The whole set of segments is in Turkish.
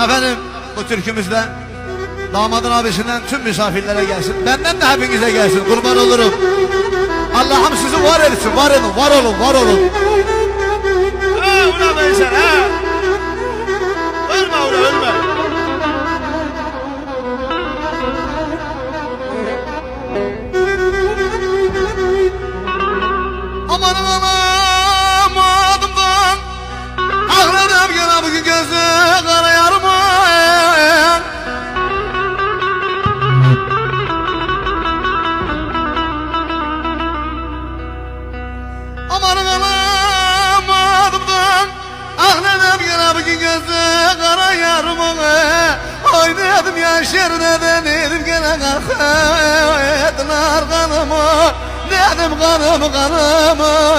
Efendim bu türkümüzde damadın abisinden tüm misafirlere gelsin. Benden de hepinize gelsin. Kurban olurum. Allah'ım sizi var etsin. Var olun, var olun, var olun. Ulan Veysel ha. Ölme ulan ölme. Amanım anam adımdan ağladım gene bugün gözü karayarma. Amanım anam adımdan ağladım gene bugün gözü karayarma. Oy dedim yaşar dedim gene kalktılar kanımı. Dedim kanımı kanımı.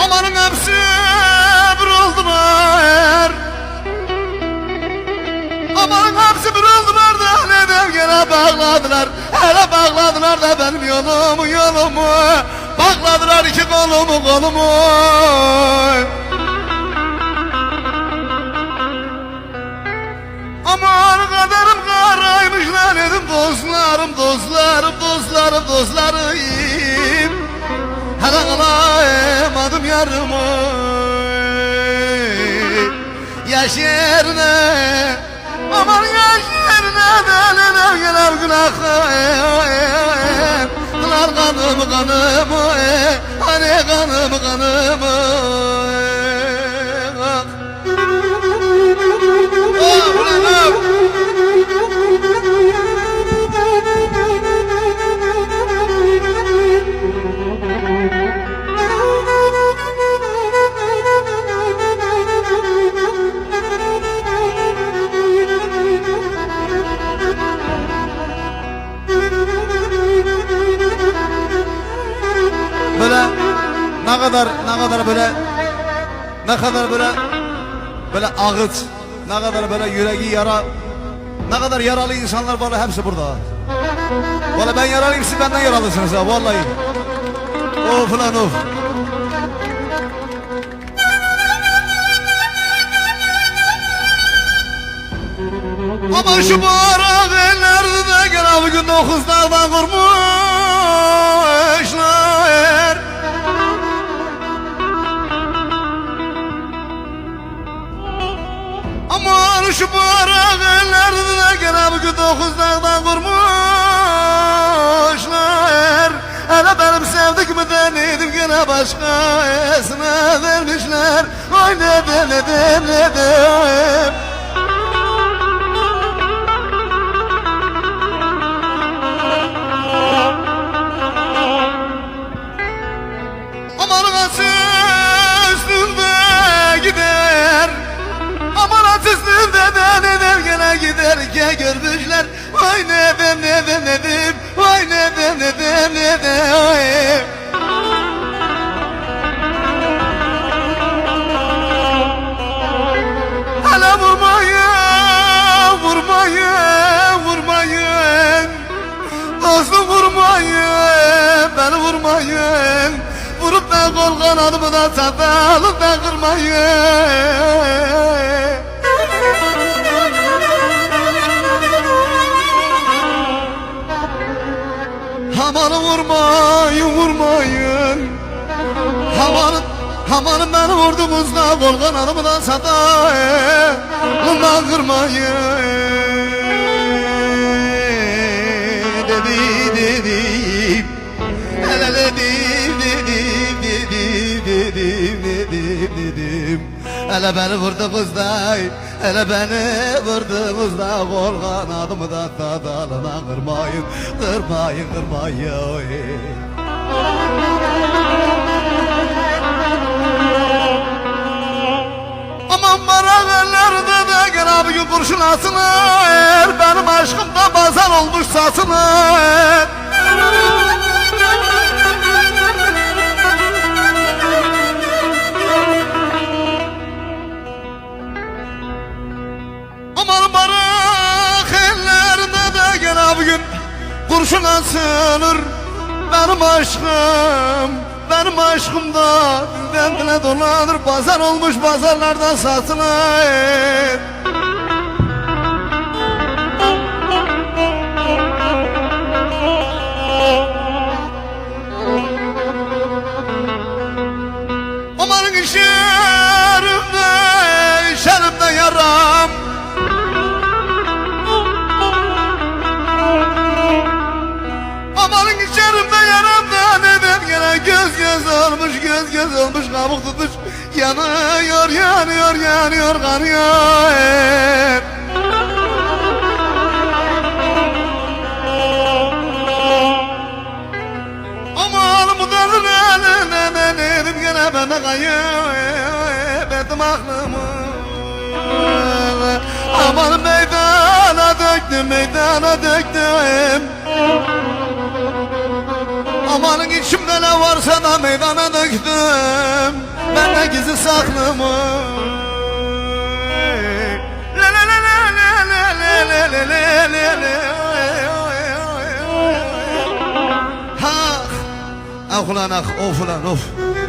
Amanın hepsi bir oldular. Amanın hepsi bir oldular da neden gene bağladılar. Hele bağladılar da benim yolumu. Bağladılar iki kolumu. Aman kaderim karaymış lan dedim dostlarım. Hele kalayamadım yarımı. Yaş yerine, aman yaş yerine deline gelir günahım. Kılar kanımı, hani kanımı. Böyle ne kadar böyle ağıt, ne kadar böyle yüreği yara, ne kadar yaralı insanlar var, hepsi burada. Vallahi ben yaralıyım, siz benden yaralısınız ha vallahi. Of lan of. Ama şu barak ellerde de gene bugün 9 dağdan kurmuşlar. Aman şu barak ellerde de gene bugün 9 dağdan kurmuşlar. Hele benim sevdik mi denedim gene başkasına vermişler. Ay neden. Aman atı üstünde gider. Aman atı üstünde neden gene giderken görmüşler. Vay neden. Vay neden. Hele vurmayın. Dostum vurmayın, beni vurmayın. Vurup da kol kanadımı da sadalıp da kırmayın. Amanı vurmayın. Hamanım beni vurdunuzda kol kanadımı da sadalıp da kırmayın. Dedim hele beni vurdunuzda, hele beni vurdunuzda kol kanadımı da dalına kırmayın. Aman barak ellerde de gene bugün kurşun asılır. Benim aşkımda bazar olmuş satılır. Aman barak ellerinde de gene bugün kurşun asılır. benim aşkım da dilden dile dolanır, pazar olmuş pazarlarda satılır. Amanın şerimde yaram. Amanın şerimde yaram da neden gene göz olmuş kabuk tutmuş. Yanıyor kanıyor. Aman bu dönün elinden elim gene bana kayıp ettim aklımı. Aman meydana döktüm. Amanın içimde ne varsa da meydana döktüm. Ben de gizli saklımı. Ah ulan ah, of ulan of.